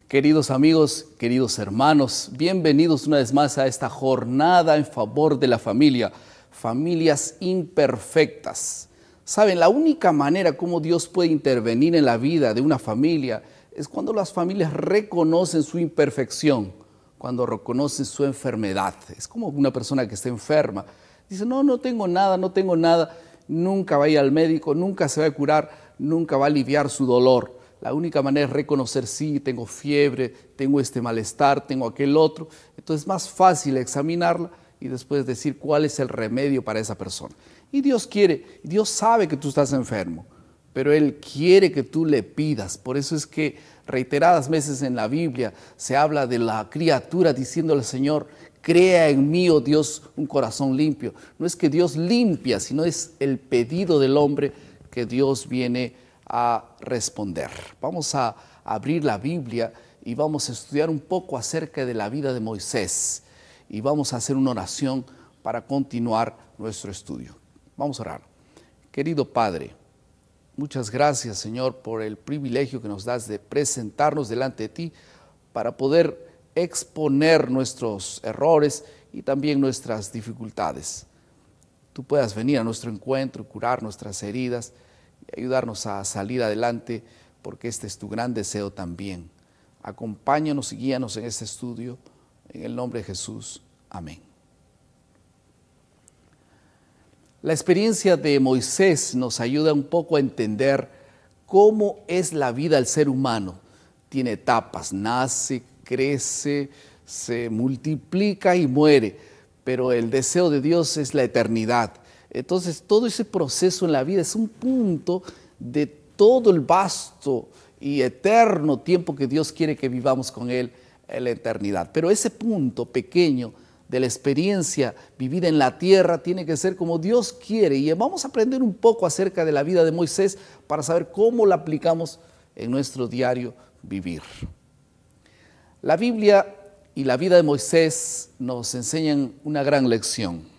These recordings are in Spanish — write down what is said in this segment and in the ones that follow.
Queridos amigos, queridos hermanos, bienvenidos una vez más a esta jornada en favor de la familia, familias imperfectas. Saben, la única manera como Dios puede intervenir en la vida de una familia es cuando las familias reconocen su imperfección, cuando reconocen su enfermedad. Es como una persona que está enferma. Dice, no tengo nada, nunca va a ir al médico, nunca se va a curar, nunca va a aliviar su dolor. La única manera es reconocer, sí, tengo fiebre, tengo este malestar, tengo aquel otro. Entonces es más fácil examinarla y después decir cuál es el remedio para esa persona. Y Dios quiere, Dios sabe que tú estás enfermo, pero Él quiere que tú le pidas. Por eso es que reiteradas veces en la Biblia se habla de la criatura diciéndole al Señor, crea en mí, oh Dios, un corazón limpio. No es que Dios limpia, sino es el pedido del hombre que Dios viene a responder. Vamos a abrir la Biblia y vamos a estudiar un poco acerca de la vida de Moisés y vamos a hacer una oración para continuar nuestro estudio. Vamos a orar. Querido Padre, muchas gracias, Señor, por el privilegio que nos das de presentarnos delante de ti para poder exponer nuestros errores y también nuestras dificultades. Tú puedas venir a nuestro encuentro, curar nuestras heridas y ayudarnos a salir adelante, porque este es tu gran deseo también. Acompáñanos y guíanos en este estudio, en el nombre de Jesús. Amén. La experiencia de Moisés nos ayuda un poco a entender cómo es la vida del ser humano. Tiene etapas, nace, crece, se multiplica y muere, pero el deseo de Dios es la eternidad. Entonces, todo ese proceso en la vida es un punto de todo el vasto y eterno tiempo que Dios quiere que vivamos con Él en la eternidad. Pero ese punto pequeño de la experiencia vivida en la tierra tiene que ser como Dios quiere. Y vamos a aprender un poco acerca de la vida de Moisés para saber cómo la aplicamos en nuestro diario vivir. La Biblia y la vida de Moisés nos enseñan una gran lección.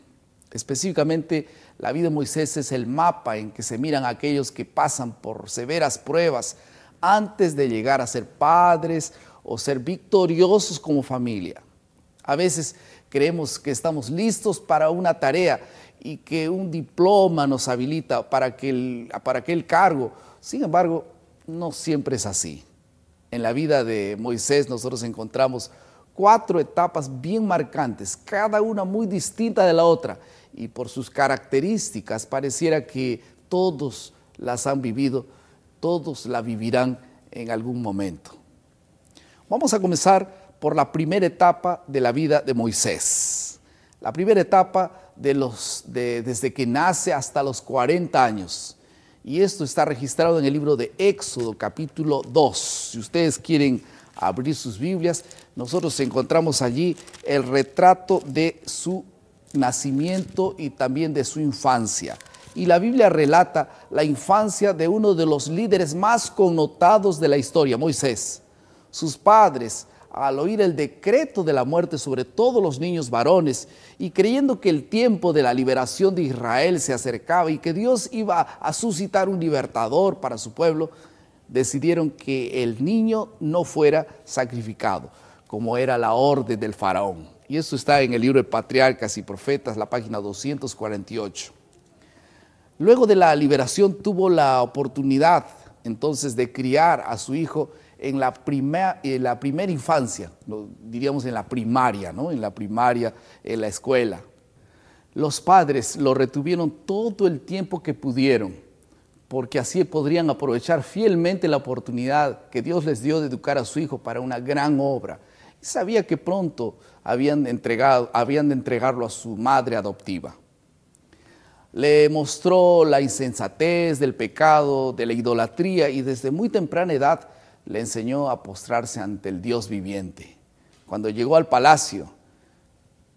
Específicamente, la vida de Moisés es el mapa en que se miran aquellos que pasan por severas pruebas antes de llegar a ser padres o ser victoriosos como familia. A veces creemos que estamos listos para una tarea y que un diploma nos habilita para aquel cargo. Sin embargo, no siempre es así. En la vida de Moisés nosotros encontramos 4 etapas bien marcantes, cada una muy distinta de la otra, y por sus características pareciera que todos las han vivido, todos la vivirán en algún momento. Vamos a comenzar por la primera etapa de la vida de Moisés. La primera etapa desde que nace hasta los 40 años. Y esto está registrado en el libro de Éxodo, capítulo 2. Si ustedes quieren abrir sus Biblias, nosotros encontramos allí el retrato de su nacimiento y también de su infancia. Y la Biblia relata la infancia de uno de los líderes más connotados de la historia, Moisés. Sus padres, al oír el decreto de la muerte sobre todos los niños varones y creyendo que el tiempo de la liberación de Israel se acercaba y que Dios iba a suscitar un libertador para su pueblo, decidieron que el niño no fuera sacrificado, como era la orden del faraón. Y esto está en el libro de Patriarcas y Profetas, la página 248. Luego de la liberación tuvo la oportunidad entonces de criar a su hijo en la primera infancia, diríamos en la primaria, ¿no? En la primaria, en la escuela. Los padres lo retuvieron todo el tiempo que pudieron, porque así podrían aprovechar fielmente la oportunidad que Dios les dio de educar a su hijo para una gran obra. Y sabía que pronto habían de entregarlo a su madre adoptiva. Le mostró la insensatez del pecado, de la idolatría, y desde muy temprana edad le enseñó a postrarse ante el Dios viviente. Cuando llegó al palacio,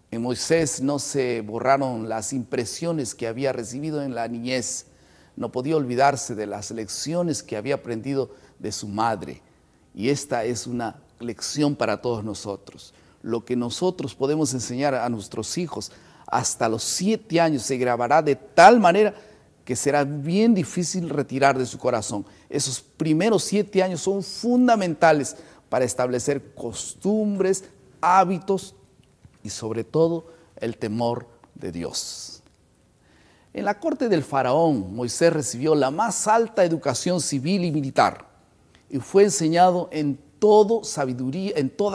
en Moisés no se borraron las impresiones que había recibido en la niñez. No podía olvidarse de las lecciones que había aprendido de su madre. Y esta es una lección para todos nosotros. Lo que nosotros podemos enseñar a nuestros hijos hasta los 7 años se grabará de tal manera que será bien difícil retirar de su corazón. Esos primeros 7 años son fundamentales para establecer costumbres, hábitos y sobre todo el temor de Dios. En la corte del faraón, Moisés recibió la más alta educación civil y militar y fue enseñado en toda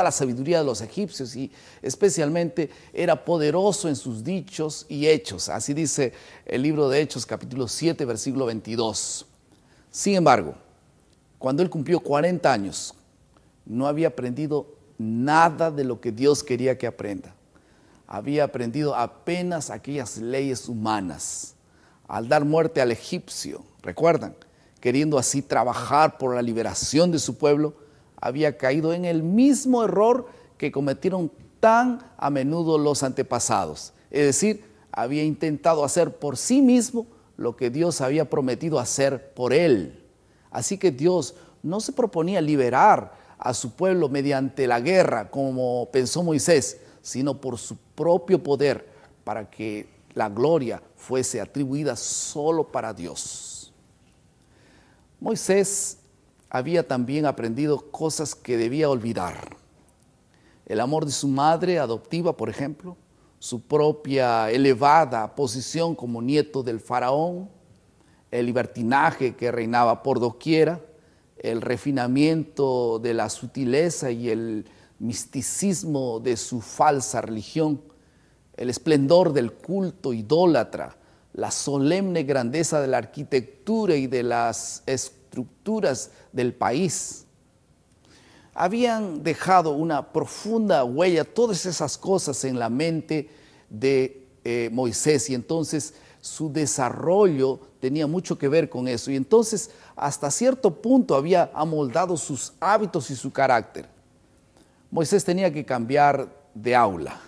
la sabiduría de los egipcios, y especialmente era poderoso en sus dichos y hechos. Así dice el libro de Hechos, capítulo 7, versículo 22. Sin embargo, cuando él cumplió 40 años, no había aprendido nada de lo que Dios quería que aprenda. Había aprendido apenas aquellas leyes humanas. Al dar muerte al egipcio, ¿recuerdan? Queriendo así trabajar por la liberación de su pueblo, había caído en el mismo error que cometieron tan a menudo los antepasados. Es decir, había intentado hacer por sí mismo lo que Dios había prometido hacer por él. Así que Dios no se proponía liberar a su pueblo mediante la guerra, como pensó Moisés, sino por su propio poder, para que la gloria fuese atribuida solo para Dios. Moisés había también aprendido cosas que debía olvidar. El amor de su madre adoptiva, por ejemplo, su propia elevada posición como nieto del faraón, el libertinaje que reinaba por doquiera, el refinamiento de la sutileza y el misticismo de su falsa religión, el esplendor del culto idólatra, la solemne grandeza de la arquitectura y de las estructuras del país. Habían dejado una profunda huella, todas esas cosas en la mente de Moisés, y entonces su desarrollo tenía mucho que ver con eso. Y entonces hasta cierto punto había amoldado sus hábitos y su carácter. Moisés tenía que cambiar de aula.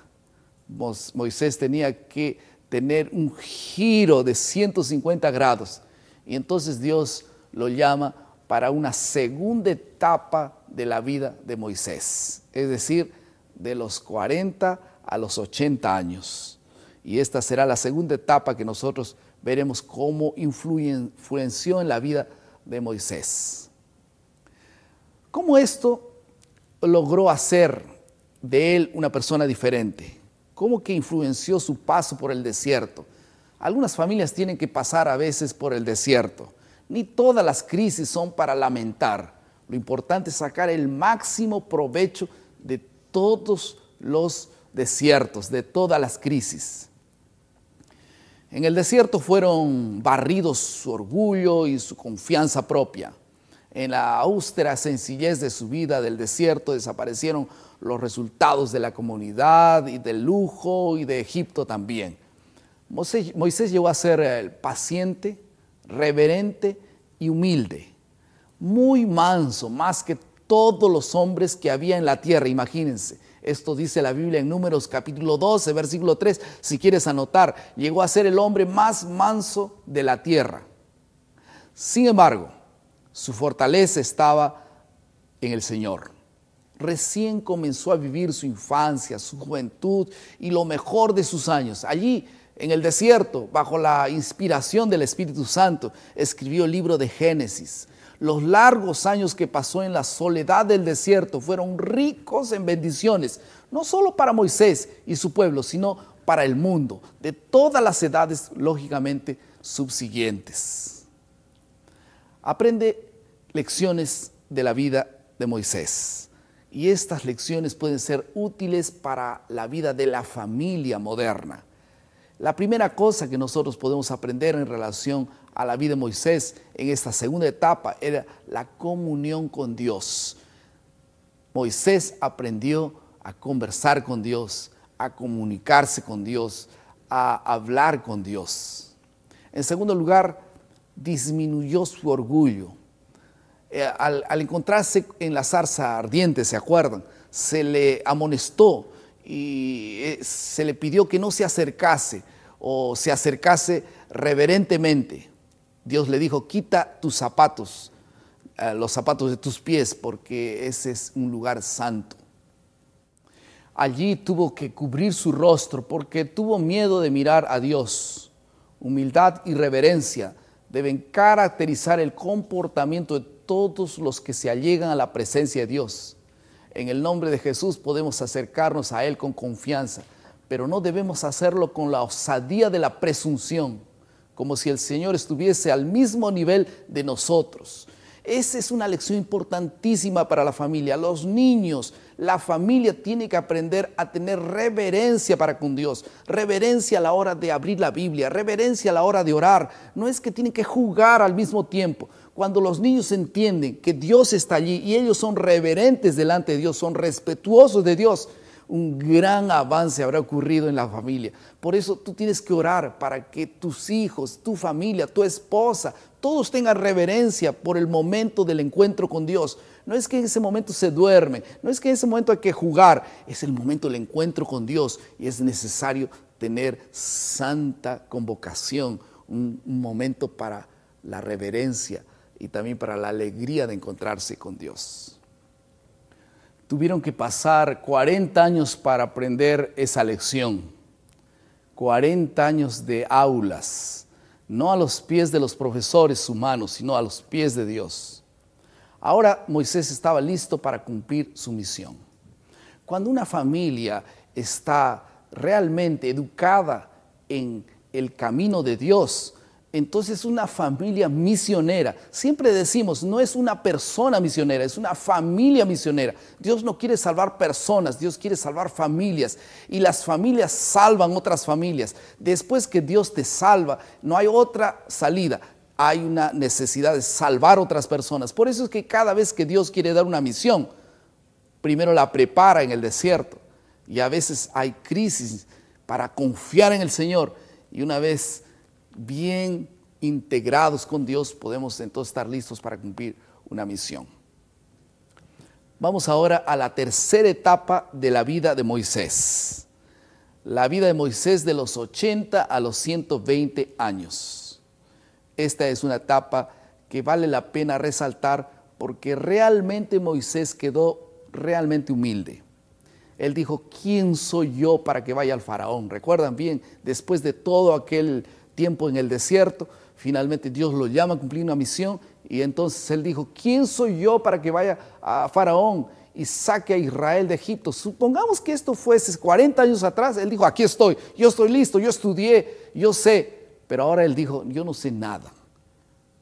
Moisés tenía que tener un giro de 150 grados. Y entonces Dios lo llama para una segunda etapa de la vida de Moisés. Es decir, de los 40 a los 80 años. Y esta será la segunda etapa que nosotros veremos cómo influenció en la vida de Moisés. ¿Cómo esto logró hacer de él una persona diferente? ¿Cómo que influenció su paso por el desierto? Algunas familias tienen que pasar a veces por el desierto. Ni todas las crisis son para lamentar. Lo importante es sacar el máximo provecho de todos los desiertos, de todas las crisis. En el desierto fueron barridos su orgullo y su confianza propia. En la austera sencillez de su vida del desierto desaparecieron los resultados de la comunidad y del lujo y de Egipto también. Moisés llegó a ser paciente, reverente y humilde, muy manso, más que todos los hombres que había en la tierra, imagínense. Esto dice la Biblia en Números capítulo 12, versículo 3, si quieres anotar, llegó a ser el hombre más manso de la tierra. Sin embargo, su fortaleza estaba en el Señor. Recién comenzó a vivir su infancia, su juventud y lo mejor de sus años. Allí, en el desierto, bajo la inspiración del Espíritu Santo, escribió el libro de Génesis. Los largos años que pasó en la soledad del desierto fueron ricos en bendiciones, no solo para Moisés y su pueblo, sino para el mundo, de todas las edades, lógicamente, subsiguientes. Aprende lecciones de la vida de Moisés, y estas lecciones pueden ser útiles para la vida de la familia moderna. La primera cosa que nosotros podemos aprender en relación a la vida de Moisés en esta segunda etapa era la comunión con Dios. Moisés aprendió a conversar con Dios, a comunicarse con Dios, a hablar con Dios. En segundo lugar, disminuyó su orgullo. Al encontrarse en la zarza ardiente, ¿se acuerdan? Se le amonestó y se le pidió que no se acercase o se acercase reverentemente. Dios le dijo, quita tus zapatos, los zapatos de tus pies, porque ese es un lugar santo. Allí tuvo que cubrir su rostro porque tuvo miedo de mirar a Dios. Humildad y reverencia deben caracterizar el comportamiento de todos los que se allegan a la presencia de Dios. En el nombre de Jesús podemos acercarnos a Él con confianza, pero no debemos hacerlo con la osadía de la presunción, como si el Señor estuviese al mismo nivel de nosotros. Esa es una lección importantísima para la familia. Los niños, la familia tiene que aprender a tener reverencia para con Dios, reverencia a la hora de abrir la Biblia, reverencia a la hora de orar. No es que tienen que jugar al mismo tiempo. Cuando los niños entienden que Dios está allí y ellos son reverentes delante de Dios, son respetuosos de Dios, un gran avance habrá ocurrido en la familia. Por eso tú tienes que orar para que tus hijos, tu familia, tu esposa, todos tengan reverencia por el momento del encuentro con Dios. No es que en ese momento se duermen, no es que en ese momento hay que jugar, es el momento del encuentro con Dios y es necesario tener santa convocación, un momento para la reverencia y también para la alegría de encontrarse con Dios. Tuvieron que pasar 40 años para aprender esa lección. 40 años de aulas, no a los pies de los profesores humanos, sino a los pies de Dios. Ahora Moisés estaba listo para cumplir su misión. Cuando una familia está realmente educada en el camino de Dios, entonces una familia misionera. Siempre decimos, no es una persona misionera, es una familia misionera. Dios no quiere salvar personas, Dios quiere salvar familias. Y las familias salvan otras familias. Después que Dios te salva, no hay otra salida. Hay una necesidad de salvar otras personas. Por eso es que cada vez que Dios quiere dar una misión, primero la prepara en el desierto. Y a veces hay crisis para confiar en el Señor. Y una vez bien integrados con Dios, podemos entonces estar listos para cumplir una misión. Vamos ahora a la tercera etapa de la vida de Moisés. La vida de Moisés de los 80 a los 120 años. Esta es una etapa que vale la pena resaltar porque realmente Moisés quedó realmente humilde. Él dijo, ¿quién soy yo para que vaya al faraón? Recuerdan bien, después de todo aquel tiempo en el desierto, finalmente Dios lo llama a cumplir una misión y entonces él dijo, ¿quién soy yo para que vaya a Faraón y saque a Israel de Egipto? Supongamos que esto fuese 40 años atrás, él dijo, aquí estoy, yo estoy listo, yo estudié, yo sé, pero ahora él dijo, yo no sé nada.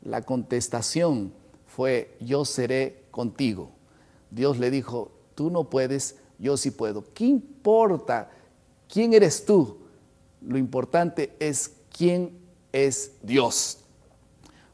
La contestación fue, yo seré contigo. Dios le dijo, tú no puedes, yo sí puedo. ¿Qué importa quién eres tú? Lo importante es quién es Dios.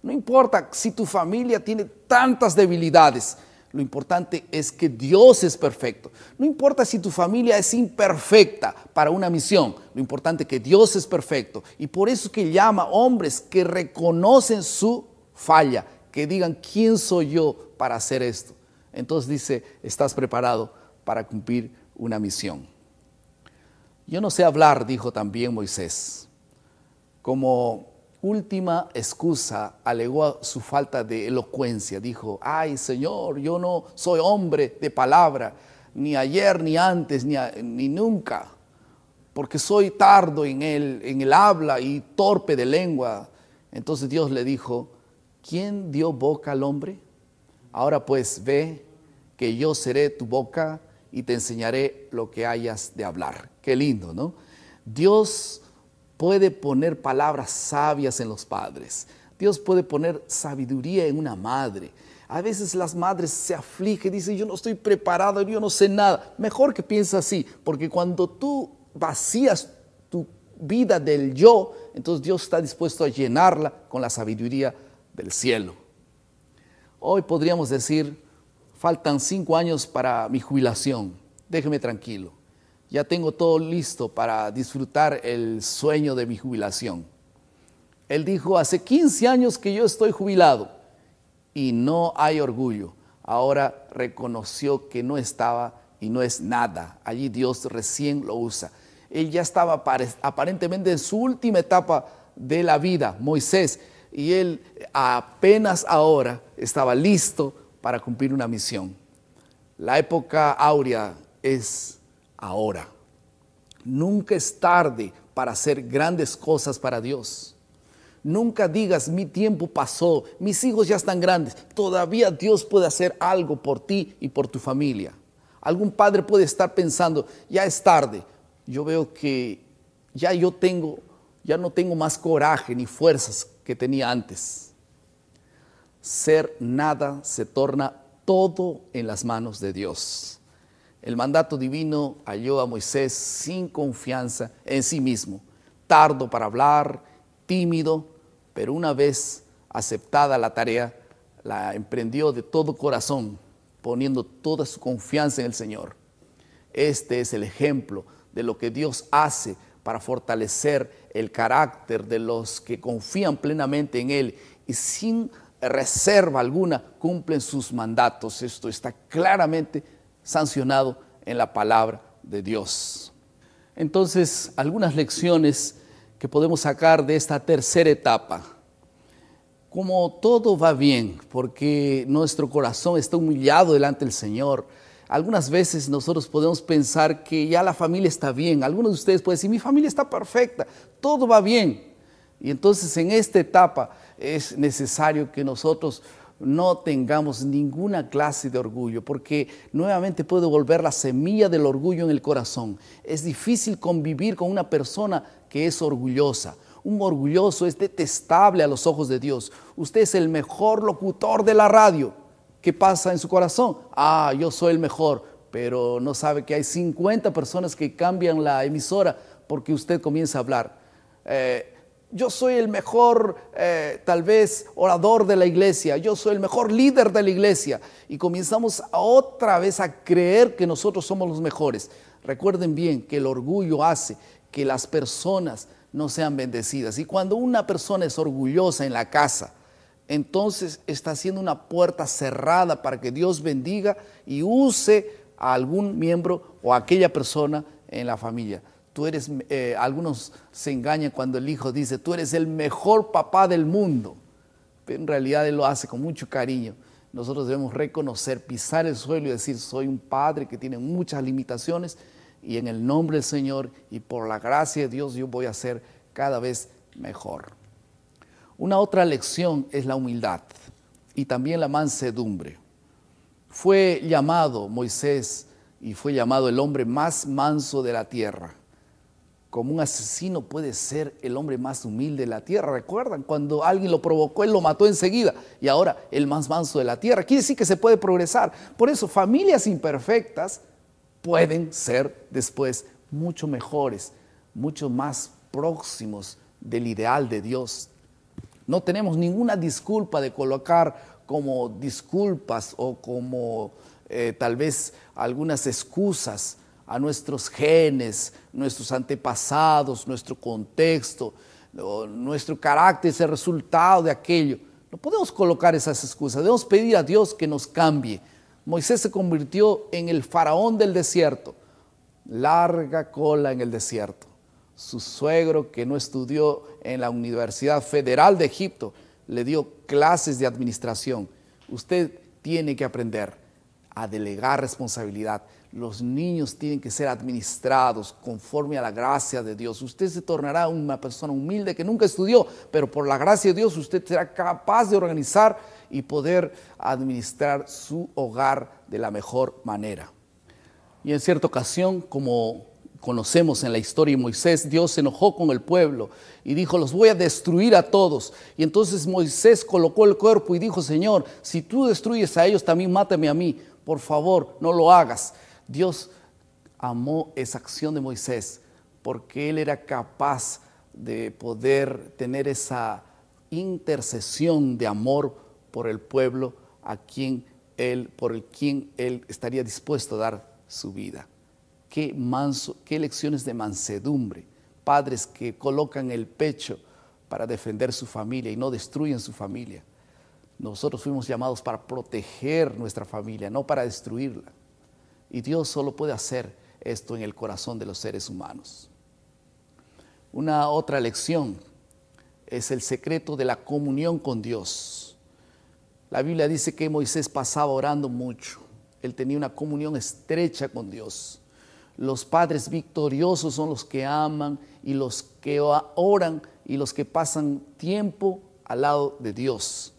No importa si tu familia tiene tantas debilidades, lo importante es que Dios es perfecto. No importa si tu familia es imperfecta para una misión, lo importante es que Dios es perfecto. Y por eso es que llama hombres que reconocen su falla, que digan, ¿quién soy yo para hacer esto? Entonces dice, estás preparado para cumplir una misión. Yo no sé hablar, dijo también Moisés. Como última excusa alegó su falta de elocuencia. Dijo, ay Señor, yo no soy hombre de palabra, ni ayer, ni antes, ni nunca, porque soy tardo en el habla y torpe de lengua. Entonces Dios le dijo, ¿quién dio boca al hombre? Ahora pues ve que yo seré tu boca y te enseñaré lo que hayas de hablar. Qué lindo, ¿no? Dios puede poner palabras sabias en los padres. Dios puede poner sabiduría en una madre. A veces las madres se afligen y dicen, yo no estoy preparado, yo no sé nada. Mejor que pienses así, porque cuando tú vacías tu vida del yo, entonces Dios está dispuesto a llenarla con la sabiduría del cielo. Hoy podríamos decir, faltan 5 años para mi jubilación, déjeme tranquilo. Ya tengo todo listo para disfrutar el sueño de mi jubilación. Él dijo, hace 15 años que yo estoy jubilado y no hay orgullo. Ahora reconoció que no estaba y no es nada. Allí Dios recién lo usa. Él ya estaba aparentemente en su última etapa de la vida, Moisés, y él apenas ahora estaba listo para cumplir una misión. La época áurea es ahora. Nunca es tarde para hacer grandes cosas para Dios. Nunca digas, mi tiempo pasó, mis hijos ya están grandes. Todavía Dios puede hacer algo por ti y por tu familia. Algún padre puede estar pensando, ya es tarde, yo veo que ya no tengo más coraje ni fuerzas que tenía antes. Ser nada se torna todo en las manos de Dios. El mandato divino halló a Moisés sin confianza en sí mismo, tardo para hablar, tímido, pero una vez aceptada la tarea, la emprendió de todo corazón, poniendo toda su confianza en el Señor. Este es el ejemplo de lo que Dios hace para fortalecer el carácter de los que confían plenamente en Él y sin reserva alguna cumplen sus mandatos. Esto está claramente sancionado en la palabra de Dios. Entonces, algunas lecciones que podemos sacar de esta tercera etapa. Como todo va bien, porque nuestro corazón está humillado delante del Señor, algunas veces nosotros podemos pensar que ya la familia está bien. Algunos de ustedes pueden decir, mi familia está perfecta, todo va bien. Y entonces en esta etapa es necesario que nosotros no tengamos ninguna clase de orgullo, porque nuevamente puede volver la semilla del orgullo en el corazón. Es difícil convivir con una persona que es orgullosa. Un orgulloso es detestable a los ojos de Dios. Usted es el mejor locutor de la radio. ¿Qué pasa en su corazón? Yo soy el mejor, pero no sabe que hay 50 personas que cambian la emisora porque usted comienza a hablar. Yo soy el mejor, tal vez, orador de la iglesia. Yo soy el mejor líder de la iglesia. Y comenzamos otra vez a creer que nosotros somos los mejores. Recuerden bien que el orgullo hace que las personas no sean bendecidas. Y cuando una persona es orgullosa en la casa, entonces está haciendo una puerta cerrada para que Dios bendiga y use a algún miembro o a aquella persona en la familia. Algunos se engañan cuando el hijo dice, tú eres el mejor papá del mundo. Pero en realidad él lo hace con mucho cariño. Nosotros debemos reconocer, pisar el suelo y decir, soy un padre que tiene muchas limitaciones y en el nombre del Señor y por la gracia de Dios yo voy a ser cada vez mejor. Una otra lección es la humildad y también la mansedumbre. Fue llamado Moisés y fue llamado el hombre más manso de la tierra. Como un asesino puede ser el hombre más humilde de la tierra. ¿Recuerdan? Cuando alguien lo provocó, él lo mató enseguida. Y ahora el más manso de la tierra. Quiere decir que se puede progresar. Por eso familias imperfectas pueden ser después mucho mejores, mucho más próximos del ideal de Dios. No tenemos ninguna disculpa de colocar como disculpas o como tal vez algunas excusas a nuestros genes, nuestros antepasados, nuestro contexto, nuestro carácter es el resultado de aquello. No podemos colocar esas excusas, debemos pedir a Dios que nos cambie. Moisés se convirtió en el faraón del desierto, larga cola en el desierto. Su suegro, que no estudió en la Universidad Federal de Egipto, le dio clases de administración. Usted tiene que aprender a delegar responsabilidad. Los niños tienen que ser administrados conforme a la gracia de Dios. Usted se tornará una persona humilde que nunca estudió, pero por la gracia de Dios usted será capaz de organizar y poder administrar su hogar de la mejor manera. Y en cierta ocasión, como conocemos en la historia de Moisés, Dios se enojó con el pueblo y dijo, los voy a destruir a todos. Y entonces Moisés colocó el cuerpo y dijo, Señor, si tú destruyes a ellos, también mátame a mí. Por favor, no lo hagas. Dios amó esa acción de Moisés porque él era capaz de poder tener esa intercesión de amor por el pueblo por el quien él estaría dispuesto a dar su vida. Qué lecciones de mansedumbre. Padres que colocan el pecho para defender su familia y no destruyen su familia. Nosotros fuimos llamados para proteger nuestra familia, no para destruirla. Y Dios solo puede hacer esto en el corazón de los seres humanos. Una otra lección es el secreto de la comunión con Dios. La Biblia dice que Moisés pasaba orando mucho. Él tenía una comunión estrecha con Dios. Los padres victoriosos son los que aman y los que oran y los que pasan tiempo al lado de Dios.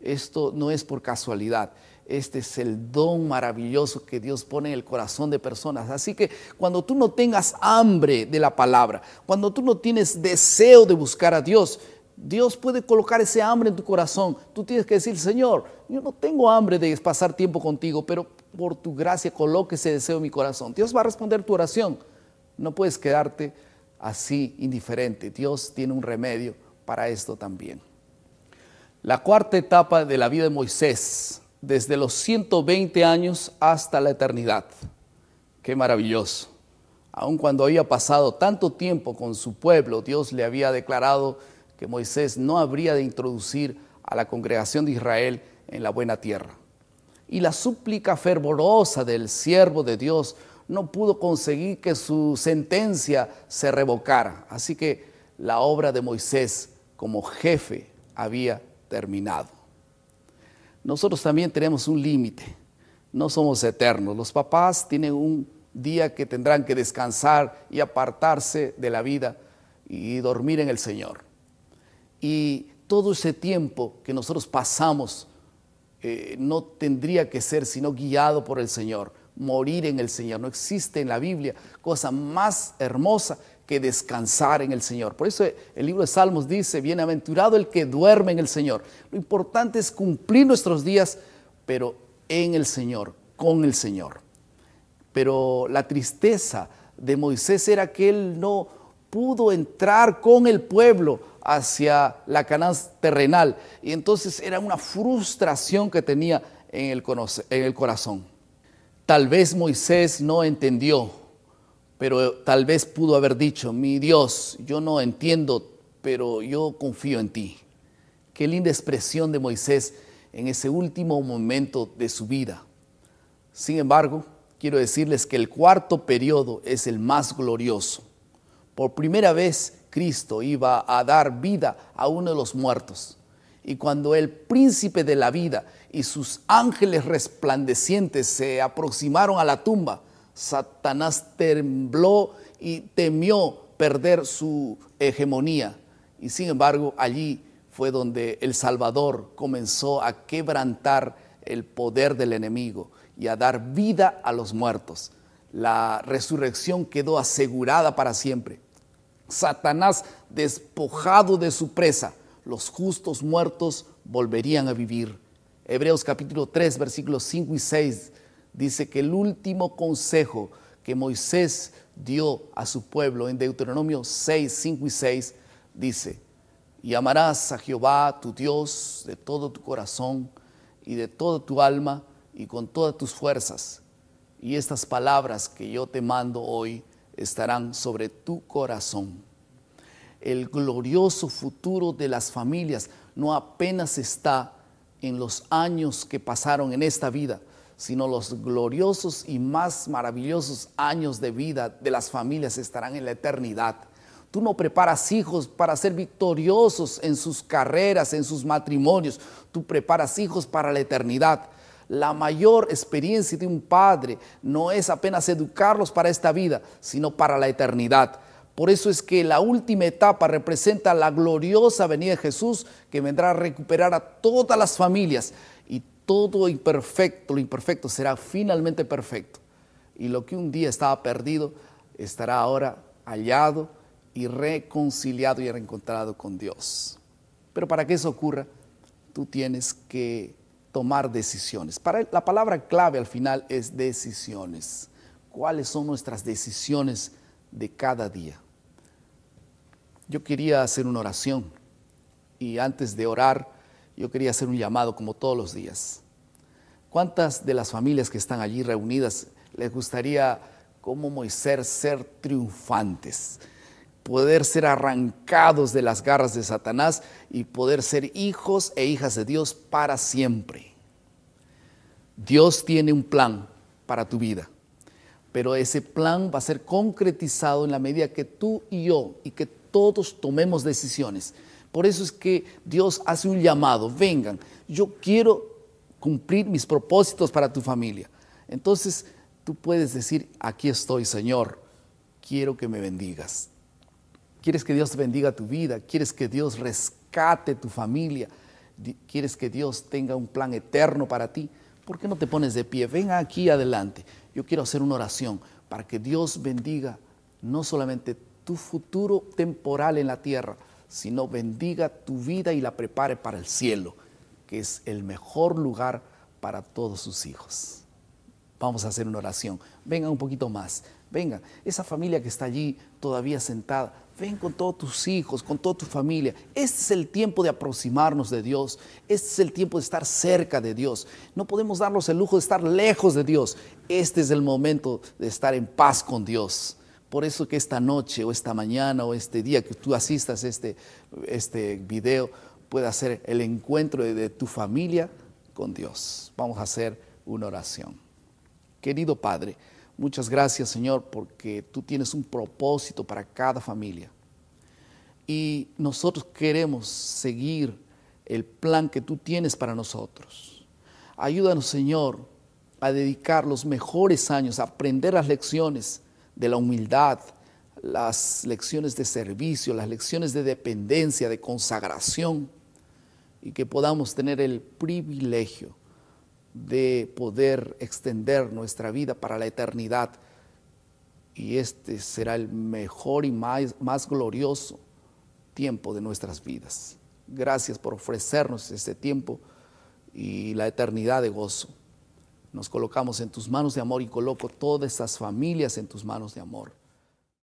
Esto no es por casualidad. Este es el don maravilloso que Dios pone en el corazón de personas. Así que cuando tú no tengas hambre de la palabra, cuando tú no tienes deseo de buscar a Dios, Dios puede colocar ese hambre en tu corazón. Tú tienes que decir, Señor, yo no tengo hambre de pasar tiempo contigo, pero por tu gracia coloque ese deseo en mi corazón. Dios va a responder tu oración. No puedes quedarte así indiferente. Dios tiene un remedio para esto también. La cuarta etapa de la vida de Moisés, desde los 120 años hasta la eternidad. Qué maravilloso. Aun cuando había pasado tanto tiempo con su pueblo, Dios le había declarado que Moisés no habría de introducir a la congregación de Israel en la buena tierra. Y la súplica fervorosa del siervo de Dios no pudo conseguir que su sentencia se revocara. Así que la obra de Moisés como jefe había terminado. Nosotros también tenemos un límite, no somos eternos. Los papás tienen un día que tendrán que descansar y apartarse de la vida y dormir en el Señor. Y todo ese tiempo que nosotros pasamos no tendría que ser sino guiado por el Señor, morir en el Señor. No existe en la Biblia cosa más hermosa que descansar en el Señor. Por eso el libro de Salmos dice, bienaventurado el que duerme en el Señor. Lo importante es cumplir nuestros días, pero en el Señor, con el Señor. Pero la tristeza de Moisés era que él no pudo entrar con el pueblo hacia la Canaán terrenal. Y entonces era una frustración que tenía en el corazón. Tal vez Moisés no entendió, pero tal vez pudo haber dicho, mi Dios, yo no entiendo, pero yo confío en ti. Qué linda expresión de Moisés en ese último momento de su vida. Sin embargo, quiero decirles que el cuarto periodo es el más glorioso. Por primera vez, Cristo iba a dar vida a uno de los muertos. Y cuando el príncipe de la vida y sus ángeles resplandecientes se aproximaron a la tumba, Satanás tembló y temió perder su hegemonía. Y sin embargo, allí fue donde el Salvador comenzó a quebrantar el poder del enemigo y a dar vida a los muertos. La resurrección quedó asegurada para siempre. Satanás despojado de su presa, los justos muertos volverían a vivir. Hebreos capítulo 3, versículos 5 y 6 dice que el último consejo que Moisés dio a su pueblo en Deuteronomio 6, 5 y 6 dice, y amarás a Jehová tu Dios de todo tu corazón y de toda tu alma y con todas tus fuerzas. Y estas palabras que yo te mando hoy estarán sobre tu corazón. El glorioso futuro de las familias no apenas está en los años que pasaron en esta vida, sino los gloriosos y más maravillosos años de vida de las familias estarán en la eternidad. Tú no preparas hijos para ser victoriosos en sus carreras, en sus matrimonios. Tú preparas hijos para la eternidad. La mayor experiencia de un padre no es apenas educarlos para esta vida, sino para la eternidad. Por eso es que la última etapa representa la gloriosa venida de Jesús, que vendrá a recuperar a todas las familias, y todo lo imperfecto será finalmente perfecto. Y lo que un día estaba perdido estará ahora hallado y reconciliado y reencontrado con Dios. Pero para que eso ocurra, tú tienes que tomar decisiones. La palabra clave al final es decisiones. ¿Cuáles son nuestras decisiones de cada día? Yo quería hacer una oración y antes de orar, yo quería hacer un llamado como todos los días. ¿Cuántas de las familias que están allí reunidas les gustaría, como Moisés, ser triunfantes? Poder ser arrancados de las garras de Satanás y poder ser hijos e hijas de Dios para siempre. Dios tiene un plan para tu vida, pero ese plan va a ser concretizado en la medida que tú y yo y que todos tomemos decisiones. Por eso es que Dios hace un llamado, vengan, yo quiero cumplir mis propósitos para tu familia. Entonces tú puedes decir, aquí estoy, Señor, quiero que me bendigas. ¿Quieres que Dios bendiga tu vida? ¿Quieres que Dios rescate tu familia? ¿Quieres que Dios tenga un plan eterno para ti? ¿Por qué no te pones de pie? Ven aquí adelante. Yo quiero hacer una oración para que Dios bendiga no solamente tu futuro temporal en la tierra, sino bendiga tu vida y la prepare para el cielo, que es el mejor lugar para todos sus hijos. Vamos a hacer una oración. Vengan un poquito más. Venga, esa familia que está allí todavía sentada, ven con todos tus hijos, con toda tu familia. Este es el tiempo de aproximarnos de Dios. Este es el tiempo de estar cerca de Dios. No podemos darnos el lujo de estar lejos de Dios. Este es el momento de estar en paz con Dios. Por eso que esta noche o esta mañana o este día que tú asistas a este video pueda ser el encuentro de tu familia con Dios. Vamos a hacer una oración. Querido Padre, muchas gracias, Señor, porque tú tienes un propósito para cada familia. Y nosotros queremos seguir el plan que tú tienes para nosotros. Ayúdanos, Señor, a dedicar los mejores años a aprender las lecciones de la humildad, las lecciones de servicio, las lecciones de dependencia, de consagración, y que podamos tener el privilegio de poder extender nuestra vida para la eternidad. Y este será el mejor y más glorioso tiempo de nuestras vidas. Gracias por ofrecernos este tiempo y la eternidad de gozo. Nos colocamos en tus manos de amor y coloco todas estas familias en tus manos de amor.